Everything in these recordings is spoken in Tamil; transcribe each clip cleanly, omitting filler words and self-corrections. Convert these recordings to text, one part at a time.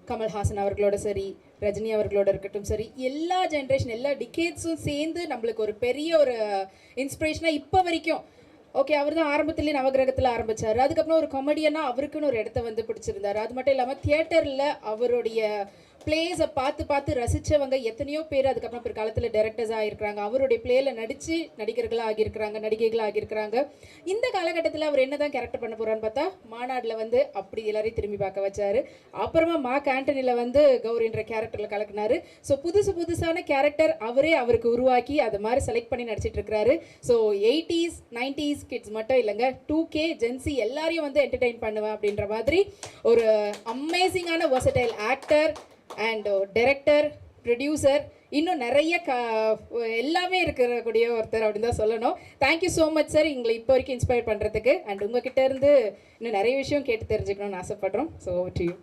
கமல்ஹாசன் அவர்களோட சரி, ரஜினி அவர்களோட இருக்கட்டும் சரி, எல்லா ஜென்ரேஷன் எல்லா டிகேட்ஸும் சேர்ந்து நம்மளுக்கு ஒரு பெரிய ஒரு இன்ஸ்பிரேஷனாக இப்போ வரைக்கும். ஓகே, அவர் தான் ஆரம்பத்துலேயே நவகிரகத்தில் ஆரம்பித்தார். அதுக்கப்புறம் ஒரு காமெடியனாக அவருக்குன்னு ஒரு இடத்த வந்து பிடிச்சிருந்தார். அது மட்டும் இல்லாமல் தியேட்டரில் அவருடைய பிளேஸை பார்த்து பார்த்து ரசித்தவங்க எத்தனையோ பேர் அதுக்கப்புறம் பிற்காலத்தில் டைரக்டர்ஸாக ஆகியிருக்கிறாங்க. அவருடைய பிளேயில் நடித்து நடிகர்களாக ஆகியிருக்கிறாங்க, நடிகைகளாக ஆகியிருக்கிறாங்க. இந்த காலகட்டத்தில் அவர் என்ன தான் கேரக்டர் பண்ண போகிறான்னு பார்த்தா மாநாட்டில் வந்து அப்படி எல்லாரையும் திரும்பி பார்க்க வச்சார். அப்புறமா மார்க் ஆண்டனியில் வந்து கௌரின்ற கேரக்டரில் கலக்குனாரு. ஸோ புதுசான கேரக்டர் அவரே அவருக்கு உருவாக்கி அதை மாதிரி செலக்ட் பண்ணி நடிச்சிட்டு இருக்கிறாரு. ஸோ 80s 90s கிட்ஸ் மட்டும் இல்லைங்க, 2K ஜென்சி எல்லாரையும் வந்து என்டர்டெயின் பண்ணுவேன் அப்படின்ற மாதிரி ஒரு அமேசிங்கான versatile actor and director, producer, இன்னும் நிறைய எல்லாமே இருக்கக்கூடிய ஒருத்தர் அப்படின்னு தான் சொல்லணும். தேங்க்யூ ஸோ மச் சார், எங்களை இப்போ வரைக்கும் இன்ஸ்பயர் பண்ணுறதுக்கு. அண்ட் உங்ககிட்ட இருந்து இன்னும் நிறைய விஷயம் கேட்டு தெரிஞ்சுக்கணும்னு ஆசைப்படுறோம். So over to you.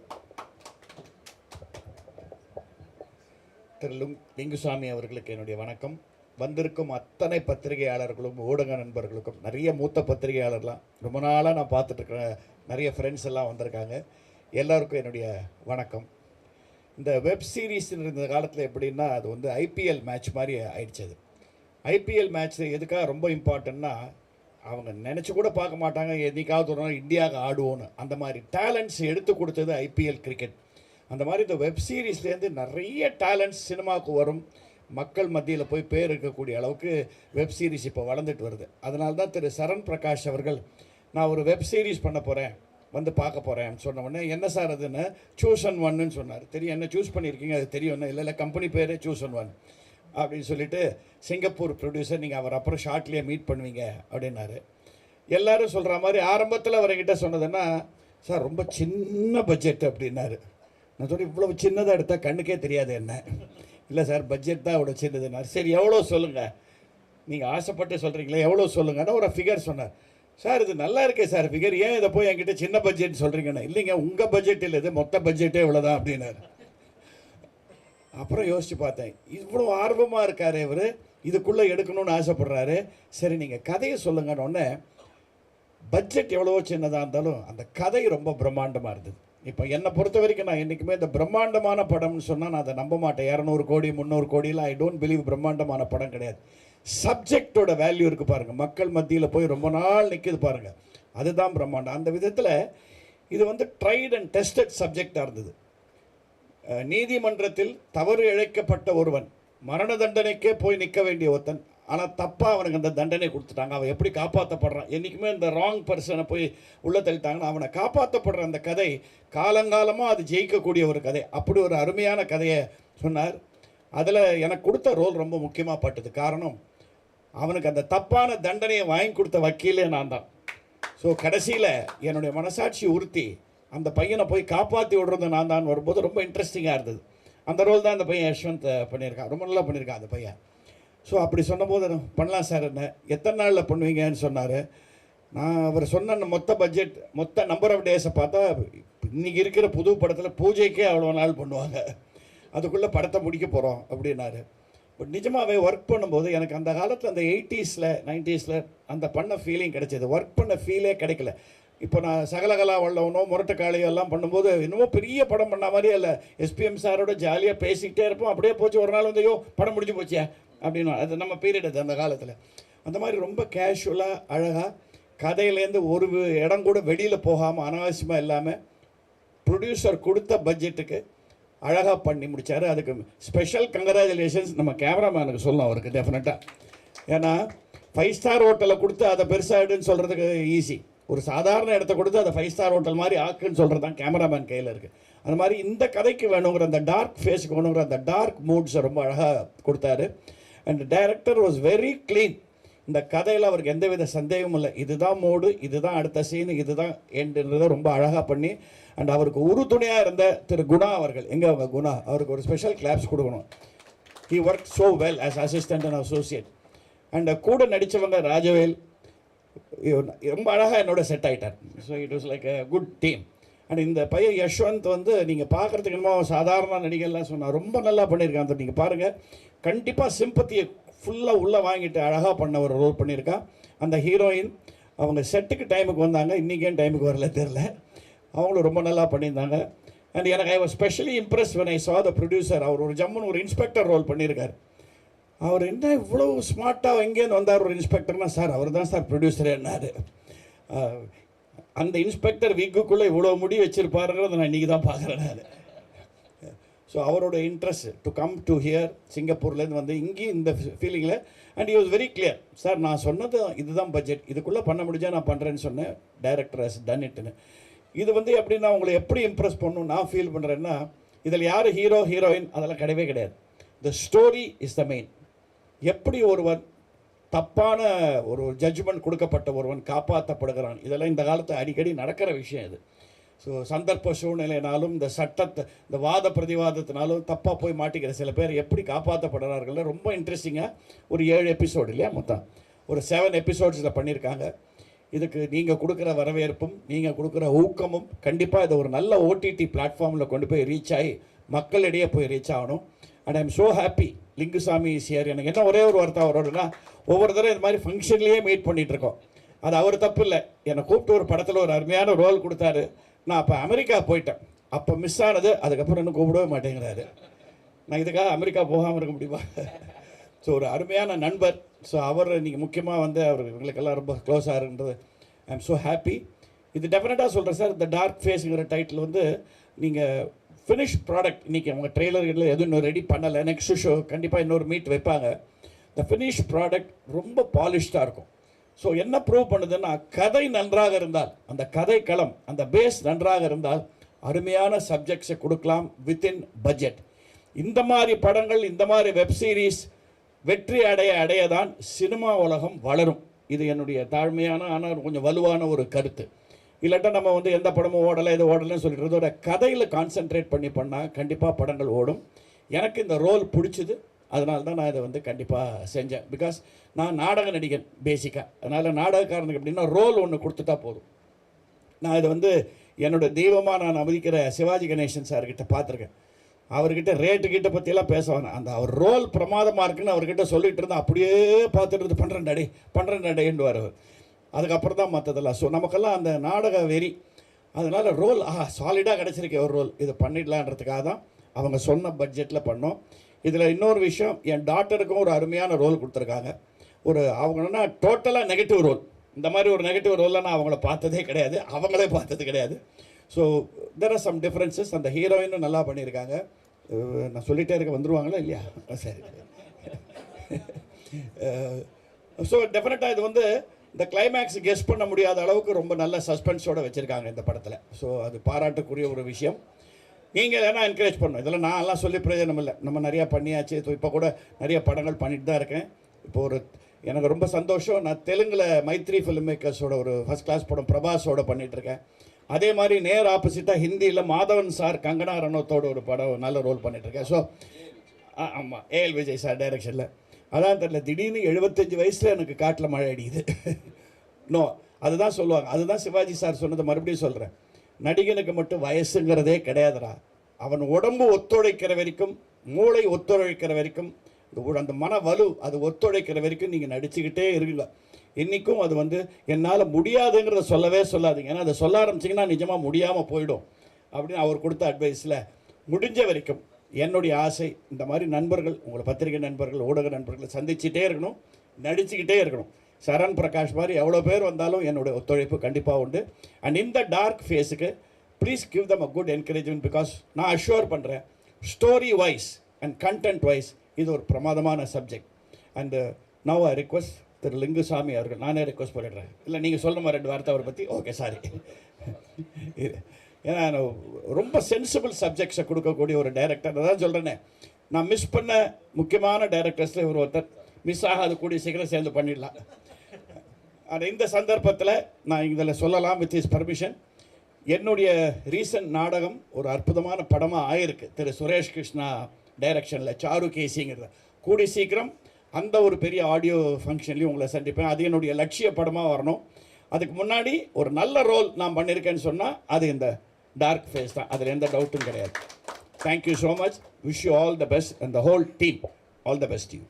Thiru Lingusamy அவர்களுக்கு என்னுடைய வணக்கம். வந்திருக்கும் அத்தனை பத்திரிகையாளர்களும் ஊடக நண்பர்களுக்கும், நிறைய மூத்த பத்திரிகையாளர்லாம் ரொம்ப நாளாக நான் பார்த்துட்ருக்கிற நிறைய ஃப்ரெண்ட்ஸ் எல்லாம் வந்திருக்காங்க. எல்லாருக்கும் என்னுடைய வணக்கம். இந்த வெப் சீரிஸ் இருந்த காலத்தில் எப்படின்னா அது வந்து ஐபிஎல் மேட்ச் மாதிரி ஆயிடுச்சு. அது ஐபிஎல் மேட்ச் எதுக்காக ரொம்ப இம்பார்ட்டன்னா, அவங்க நினச்சி கூட பார்க்க மாட்டாங்க என்னைக்காவது ஒரு நாள் இந்தியாவுக்கு ஆடுவோன்னு. அந்த மாதிரி டேலண்ட்ஸ் எடுத்து கொடுத்தது ஐபிஎல் கிரிக்கெட். அந்த மாதிரி இந்த வெப் சீரிஸ்லேருந்து நிறைய டேலண்ட்ஸ் சினிமாவுக்கு வரும், மக்கள் மத்தியில் போய் பேர் இருக்கக்கூடிய அளவுக்கு வெப் சீரிஸ் இப்போ வளர்ந்துட்டு வருது. அதனால தான் திரு சரண் பிரகாஷ் அவர்கள் நான் ஒரு வெப் சீரிஸ் பண்ண போகிறேன், வந்து பார்க்க போகிறேன் சொன்ன உடனே, என்ன சார் அதுன்னு சூஸ் அண்ட் ஒன்னு சொன்னார். தெரியும், என்ன சூஸ் பண்ணியிருக்கீங்க அது தெரியும். இல்லை கம்பெனி பேரே சூஸ் அண்ட் ஒன் அப்படின்னு சொல்லிட்டு சிங்கப்பூர் ப்ரொடியூசர், நீங்கள் அவர் அப்புறம் ஷார்ட்லேயே மீட் பண்ணுவீங்க அப்படின்னாரு. எல்லோரும் சொல்கிற மாதிரி ஆரம்பத்தில் அவர்கிட்ட சொன்னதுன்னா, சார் ரொம்ப சின்ன பட்ஜெட் அப்படின்னாரு. நான் சொல்லி இவ்வளோ சின்னதாக எடுத்தால் கண்ணுக்கே தெரியாது என்ன. இல்லை சார் பட்ஜெட் தான் அவ்வளோ சின்னதுன்னாரு. சரி எவ்வளோ சொல்லுங்கள், நீங்கள் ஆசைப்பட்டு சொல்கிறீங்களே எவ்வளோ சொல்லுங்கன்னா ஒரு ஃபிகர் சொன்னார். சார் இது நல்லா இருக்கே சார் ஃபிகர், ஏன் இதை போய் என்கிட்ட சின்ன பட்ஜெட் சொல்கிறீங்கண்ணா. இல்லைங்க உங்கள் பட்ஜெட் இல்லை, இது மொத்த பட்ஜெட்டே இவ்வளோதான் அப்படின்னாரு. அப்புறம் யோசித்து பார்த்தேன், இவ்வளோ ஆர்வமாக இருக்கார் இவர், இதுக்குள்ளே எடுக்கணும்னு ஆசைப்படுறாரு. சரி நீங்கள் கதையை சொல்லுங்கன்னொன்னே, பட்ஜெட் எவ்வளவோ சின்னதாக இருந்தாலும் அந்த கதை ரொம்ப பிரம்மாண்டமாக இருந்தது. இப்போ என்னை பொறுத்த வரைக்கும் நான் என்றைக்குமே இந்த பிரம்மாண்டமான படம்னு சொன்னால் நான் அதை நம்ப மாட்டேன். 200 கோடி 300 கோடியில் ஐ டோன்ட் பிலீவ் பிரம்மாண்டமான படம் கிடையாது. சப்ஜெக்டோட வேல்யூ இருக்குது பாருங்கள், மக்கள் மத்தியில் போய் ரொம்ப நாள் நிற்கிது பாருங்கள், அதுதான் பிரம்மாண்டம். அந்த விதத்தில் இது வந்து ட்ரைட் அண்ட் டெஸ்டட் சப்ஜெக்டாக இருந்தது. நீதிமன்றத்தில் தவறு இழைக்கப்பட்ட ஒருவன், மரண தண்டனைக்கே போய் நிற்க வேண்டிய ஒருத்தன், ஆனால் தப்பாக அவனுக்கு அந்த தண்டனை கொடுத்துட்டாங்க. அவன் எப்படி காப்பாற்றப்படுறான், என்றைக்குமே இந்த ராங் பர்சனை போய் உள்ளே தள்ளிட்டாங்கன்னா அவனை காப்பாற்றப்படுற அந்த கதை காலங்காலமாக அது ஜெயிக்கக்கூடிய ஒரு கதை. அப்படி ஒரு அருமையான கதையை சொன்னார். அதில் எனக்கு கொடுத்த ரோல் ரொம்ப முக்கியமாக பட்டது. காரணம், அவனுக்கு அந்த தப்பான தண்டனையை வாங்கி கொடுத்த வக்கீலே நான் தான். ஸோ கடைசியில் என்னுடைய மனசாட்சி உறுத்தி அந்த பையனை போய் காப்பாற்றி விடுறது நான் தான் வரும்போது ரொம்ப இன்ட்ரெஸ்டிங்காக இருந்தது. அந்த ரோல் தான் அந்த பையன் யஷ்வந்த் பண்ணியிருக்கான், ரொம்ப நல்லா பண்ணியிருக்கான் அந்த பையன். ஸோ அப்படி சொன்னபோது பண்ணலாம் சார், என்ன எத்தனை நாளில் பண்ணுவீங்கன்னு சொன்னார். நான் அவர் சொன்ன மொத்த பட்ஜெட், மொத்த நம்பர் ஆஃப் டேஸை பார்த்தா இன்றைக்கி இருக்கிற புது படத்தில் பூஜைக்கே அவ்வளோ நாள் பண்ணுவாங்க, அதுக்குள்ளே படத்தை முடிக்க போகிறோம் அப்படின்னாரு. பட் நிஜமாகவே ஒர்க் பண்ணும்போது எனக்கு அந்த காலத்தில் அந்த 80s 90s அந்த பண்ண ஃபீலிங் கிடைச்சது. ஒர்க் பண்ண ஃபீலே கிடைக்கல. இப்போ நான் சகலகலா வல்லவனோ முரட்டுக்காளியோ எல்லாம் பண்ணும்போது இன்னமும் பெரிய படம் பண்ண மாதிரியே இல்லை. எஸ்பிஎம் சாரோட ஜாலியாக பேசிக்கிட்டே இருப்போம். அப்படியே போச்சு, ஒரு நாள் வந்து ஐயோ படம் முடிஞ்சு போச்சியா அப்படின்னு. அது நம்ம பீரியட் அது அந்த காலத்தில். அந்த மாதிரி ரொம்ப கேஷுவலாக அழகாக கதையிலேருந்து ஒரு இடம் கூட வெளியில் போகாமல் அனாவசியமாக இல்லாமல் ப்ரொடியூசர் கொடுத்த பட்ஜெட்டுக்கு அழகாக பண்ணி முடித்தார். அதுக்கு ஸ்பெஷல் கங்க்ராச்சுலேஷன்ஸ் நம்ம கேமராமேனுக்கு சொல்லணும் அவருக்கு டெஃபினட்டாக. ஏன்னா 5 ஸ்டார் ஹோட்டலை கொடுத்து அதை பெருசாகிடுன்னு சொல்கிறதுக்கு ஈஸி, ஒரு சாதாரண இடத்த கொடுத்து அதை 5 ஸ்டார் ஹோட்டல் மாதிரி ஆக்குன்னு சொல்கிறது தான் கேமராமேன் கையில் இருக்குது. அந்த மாதிரி இந்த கதைக்கு வேணுங்கிற அந்த டார்க் ஃபேஸுக்கு வேணுங்கிற அந்த டார்க் மூட்ஸை ரொம்ப அழகாக கொடுத்தாரு. And director was very clean. இந்த கதையில் அவருக்கு எந்தவித சந்தேகமும் இல்லை, இதுதான் மோடு, இதுதான் அடுத்த சீனு, இதுதான் என்ன்றதை ரொம்ப அழகாக பண்ணி. அண்ட் அவருக்கு உறுதுணையாக இருந்த திரு குணா அவர்கள், எங்கே அவங்க குணா, அவருக்கு ஒரு ஸ்பெஷல் கிளாப்ஸ் கொடுக்கணும். He work so well as assistant and associate. And கூட நடித்தவங்க ராஜவேல் ரொம்ப அழகாக என்னோட செட் ஆகிட்டார். So it was like a good team. And இந்த பையன் யஷ்வந்த் வந்து நீங்கள் பார்க்குறதுக்கு என்னமோ சாதாரண நடிகர்லாம் சொன்னால் ரொம்ப நல்லா பண்ணியிருக்கான். நீங்கள் பாருங்கள், கண்டிப்பாக சிம்பத்தியை ஃபுல்லாக உள்ளே வாங்கிட்டு அழகாக பண்ண ஒரு ரோல் பண்ணியிருக்கான். அந்த ஹீரோயின் அவங்க செட்டுக்கு டைமுக்கு வந்தாங்க, இன்றைக்கே டைமுக்கு வரல தெரில, அவங்களும் ரொம்ப நல்லா பண்ணியிருந்தாங்க. அண்ட் எனக்கு I was specially Impress when I saw the producer. அவர் ஒரு ஜம்முன்னு ஒரு இன்ஸ்பெக்டர் ரோல் பண்ணியிருக்கார். அவர் என்ன இவ்வளோ ஸ்மார்ட்டாக எங்கேருந்து வந்தார் ஒரு இன்ஸ்பெக்டர்னா, சார் அவர் தான் சார் ப்ரொடியூசர் என்னார். அந்த இன்ஸ்பெக்டர் வீக்குக்குள்ளே இவ்வளோ முடி வச்சுருப்பாருங்கிறத நான் இன்றைக்கி தான் பார்க்குறேன் நான். ஸோ அவரோட interest to come to here, சிங்கப்பூர்லேருந்து வந்து இங்கேயும் இந்த ஃபீலிங்கில், and he was very clear. Sir நான் சொன்னது இதுதான் பட்ஜெட், இதுக்குள்ளே பண்ண முடிஞ்சால் நான் பண்ணுறேன்னு சொன்னேன். டைரக்டர் ஹஸ் டன் இட்னு. இது வந்து எப்படின்னா உங்களை எப்படி இம்ப்ரெஸ் பண்ணணும் நான் ஃபீல் பண்ணுறேன்னா, இதில் யார் ஹீரோ ஹீரோயின் அதெல்லாம் கிடையவே கிடையாது. The story is the main. எப்படி ஒருவன் தப்பான ஒரு ஜட்ஜ்மெண்ட் கொடுக்கப்பட்ட ஒருவன் காப்பாற்றப்படுகிறான், இதெல்லாம் இந்த காலத்தில் அடிக்கடி நடக்கிற விஷயம் இது. ஸோ சந்தர்ப்ப சூழ்நிலைனாலும் இந்த சட்டத்தை இந்த வாத பிரதிவாதத்தினாலும் தப்பாக போய் மாட்டிக்கிற சில பேர் எப்படி காப்பாற்றப்படுறார்கள். ரொம்ப இன்ட்ரெஸ்டிங்காக ஒரு 7 எபிசோடு இல்லையா, மொத்தம் ஒரு 7 எபிசோட்ஸில் பண்ணியிருக்காங்க. இதுக்கு நீங்கள் கொடுக்குற வரவேற்பும் நீங்கள் கொடுக்குற ஊக்கமும் கண்டிப்பாக இதை ஒரு நல்ல ஓடிடி பிளாட்ஃபார்மில் கொண்டு போய் ரீச் ஆகி மக்களிடையே போய் ரீச் ஆகணும். And I am so happy Lingusamy is here. எனக்கு என்ன ஒரே ஒரு வார்த்தை அவரோடனா, ஒவ்வொரு தடவை இந்த மாதிரி ஃபங்க்ஷன்லேயே மீட் பண்ணிகிட்ருக்கோம். அது அவர் தப்பு இல்லை. என்னை கூப்பிட்டு ஒரு படத்தில் ஒரு அருமையான ரோல் கொடுத்தாரு. நான் அப்போ அமெரிக்கா போயிட்டேன். அப்போ மிஸ் ஆனது, அதுக்கப்புறம் இன்னும் கூப்பிடவே மாட்டேங்கிறாரு. நான் இதுக்காக அமெரிக்கா போகாமல் இருக்க முடியுமா? ஸோ ஒரு அருமையான நண்பர். ஸோ அவர் நீங்கள் முக்கியமாக வந்து அவர் எங்களுக்கெல்லாம் ரொம்ப க்ளோஸாக இருந்தது. I am so happy. இது டெஃபினட்டாக சொல்கிறேன் சார், இந்த டார்க் ஃபேஸுங்கிற டைட்டில் வந்து நீங்கள் ஃபினிஷ் ப்ராடக்ட், இன்றைக்கி அவங்க ட்ரெய்லர்களில் எதுவும் இன்னும் ரெடி பண்ணலை. நெக்ஸ்ட் ஷோ கண்டிப்பாக இன்னொரு மீட் வைப்பாங்க. இந்த ஃபினிஷ் ப்ராடக்ட் ரொம்ப பாலிஷ்டாக இருக்கும். ஸோ என்ன ப்ரூவ் பண்ணுதுன்னா, கதை நன்றாக இருந்தால், அந்த கதை களம் அந்த பேஸ் நன்றாக இருந்தால் அருமையான சப்ஜெக்ட்ஸை கொடுக்கலாம் வித்தின் பட்ஜெட். இந்த மாதிரி படங்கள், இந்த மாதிரி வெப் சீரிஸ் வெற்றி அடைய தான் சினிமா உலகம் வளரும். இது என்னுடைய தாழ்மையான ஆனால் கொஞ்சம் வலுவான ஒரு கருத்து. இல்லாட்டா நம்ம வந்து எந்த படமும் ஓடலை இது ஓடலைன்னு சொல்லிடுறதோட கதையில் கான்சென்ட்ரேட் பண்ணால் கண்டிப்பாக படங்கள் ஓடும். எனக்கு இந்த ரோல் பிடிச்சிது, அதனால தான் நான் இதை வந்து கண்டிப்பாக செஞ்சேன். பிகாஸ் நான் நாடக நடிகன் பேசிக்காக. அதனால் நாடகக்காரனுக்கு எப்படின்னா ரோல் ஒன்று கொடுத்துட்டா போதும். நான் இதை வந்து என்னோடய தெய்வமாக நான் மதிக்கிற சிவாஜி கணேசன் சார்கிட்ட பார்த்துருக்கேன். அவர்கிட்ட ரேட்டுக்கிட்ட பற்றியெல்லாம் பேசுவாங்க. அந்த அவர் ரோல் பிரமாதமாக இருக்குன்னு அவர்கிட்ட சொல்லிகிட்டு இருந்தால் அப்படியே பார்த்துட்டு இருந்து பண்ணுறேன் டேன்னுவார் அவர். அதுக்கப்புறம் தான் மற்றதெல்லாம். ஸோ நமக்கெல்லாம் அந்த நாடக வெறி. அதனால் ரோல் சாலிடாக கிடச்சிருக்கே ஒரு ரோல், இது பண்ணிடலான்றதுக்காக தான் அவங்க சொன்ன பட்ஜெட்டில் பண்ணோம். இதில் இன்னொரு விஷயம், என் டாட்டருக்கும் ஒரு அருமையான ரோல் கொடுத்துருக்காங்க. அவங்கன்னா டோட்டலாக நெகட்டிவ் ரோல். இந்த மாதிரி ஒரு நெகட்டிவ் ரோலில் நான் அவங்கள பார்த்ததே கிடையாது, அவங்களே பார்த்தது கிடையாது. So there are some differences. அந்த ஹீரோயினும் நல்லா பண்ணியிருக்காங்க. நான் சொல்லிகிட்டே இருக்க வந்துடுவாங்களா இல்லையா? சரி. ஸோ டெஃபினட்டாக இது வந்து இந்த கிளைமேக்ஸ் கெஸ் பண்ண முடியாத அளவுக்கு ரொம்ப நல்ல சஸ்பென்ஸோடு வச்சுருக்காங்க இந்த படத்தில். ஸோ அது பாராட்டுக்குரிய ஒரு விஷயம். நீங்கள் வேணால் என்கரேஜ் பண்ணணும். இதெல்லாம் நான் எல்லாம் சொல்லி பிரயோஜனம் இல்லை. நம்ம நிறையா பண்ணியாச்சு. இப்போ கூட நிறைய படங்கள் பண்ணிட்டு தான் இருக்கேன். இப்போ எனக்கு ரொம்ப சந்தோஷம். நான் தெலுங்கில் மைத்ரி ஃபிலிம் மேக்கர்ஸோட ஒரு ஃபஸ்ட் கிளாஸ் படம் பிரபாஸோட பண்ணிகிட்ருக்கேன். அதே மாதிரி நேர் ஆப்போசிட்டாக ஹிந்தியில் மாதவன் சார் கங்கனா ரனோத்தோட ஒரு படம் நல்ல ரோல் பண்ணிகிட்ருக்கேன். ஸோ ஆமாம், ஏஎல் விஜய் சார் டைரக்ஷனில். அதான் தெரியல, திடீர்னு 75 வயசில் எனக்கு காட்டில் மழை அடிக்குது. நோ, அதுதான் சொல்லுவாங்க. அதுதான் சிவாஜி சார் சொன்னதை மறுபடியும் சொல்கிறேன். நடிகனுக்கு மட்டும் வயசுங்கிறதே கிடையாதுடா. அவன் உடம்பு ஒத்துழைக்கிற வரைக்கும், மூளை ஒத்துழைக்கிற வரைக்கும், அந்த மன வலு அது ஒத்துழைக்கிற வரைக்கும் நீங்கள் நடிச்சுக்கிட்டே இருங்க. இன்றைக்கும் அது வந்து என்னால் முடியாதுங்கிறத சொல்லவே சொல்லாதீங்க. ஏன்னா அதை சொல்ல ஆரம்பிச்சிங்கன்னா நிஜமாக முடியாமல் போயிடும் அப்படின்னு அவர் கொடுத்த அட்வைஸில் முடிஞ்ச வரைக்கும் என்னுடைய ஆசை, இந்த மாதிரி நண்பர்கள், உங்களை பத்திரிகை நண்பர்கள், ஊடக நண்பர்களை சந்திச்சுட்டே இருக்கணும், நடிச்சுக்கிட்டே இருக்கணும். சரண் பிரகாஷ் மாதிரி எவ்வளோ பேர் வந்தாலும் என்னுடைய ஒத்துழைப்பு கண்டிப்பாக உண்டு. அண்ட் இந்த டார்க் ஃபேஸுக்கு please give them a good encouragement. Because நான் அஷ்யூர் பண்ணுறேன், story wise and content wise இது ஒரு பிரமாதமான subject. And now I request Thiru Lingusamy அவர்கள், நானே ரிக்வஸ்ட் பண்ணிடுறேன். இல்லை நீங்கள் சொல்லணுமா 2 வார்த்தை அவரை பற்றி? Okay, sorry. ஏன்னா ரொம்ப சென்சிபிள் சப்ஜெக்ட்ஸை கொடுக்கக்கூடிய ஒரு டைரக்டர். அதான் சொல்கிறேன்னே, நான் மிஸ் பண்ண முக்கியமான டைரக்டர்ஸில் இவர் ஒருத்தர். மிஸ் ஆகாது, கூடிய சீக்கிரம் சேர்ந்து பண்ணிடலாம். ஆனால் இந்த சந்தர்ப்பத்தில் நான் இதில் சொல்லலாம், வித் இஸ் பர்மிஷன், என்னுடைய ரீசன்ட் நாடகம் ஒரு அற்புதமான படமாக ஆயிருக்கு. திரு சுரேஷ் கிருஷ்ணா டைரக்ஷனில் சாரு கேசிங்கிறத. கூடி சீக்கிரம் அந்த ஒரு பெரிய ஆடியோ ஃபங்க்ஷன்லேயும் உங்களை சந்திப்பேன். அது என்னுடைய லட்சிய படமாக வரணும். அதுக்கு முன்னாடி ஒரு நல்ல ரோல் நான் பண்ணியிருக்கேன்னு சொன்னால் அது இந்த டார்க் ஃபேஸ் தான், அதில் எந்த டவுட்டும் கிடையாது. Thank you so much. Wish you all the best and the whole team. All the best you.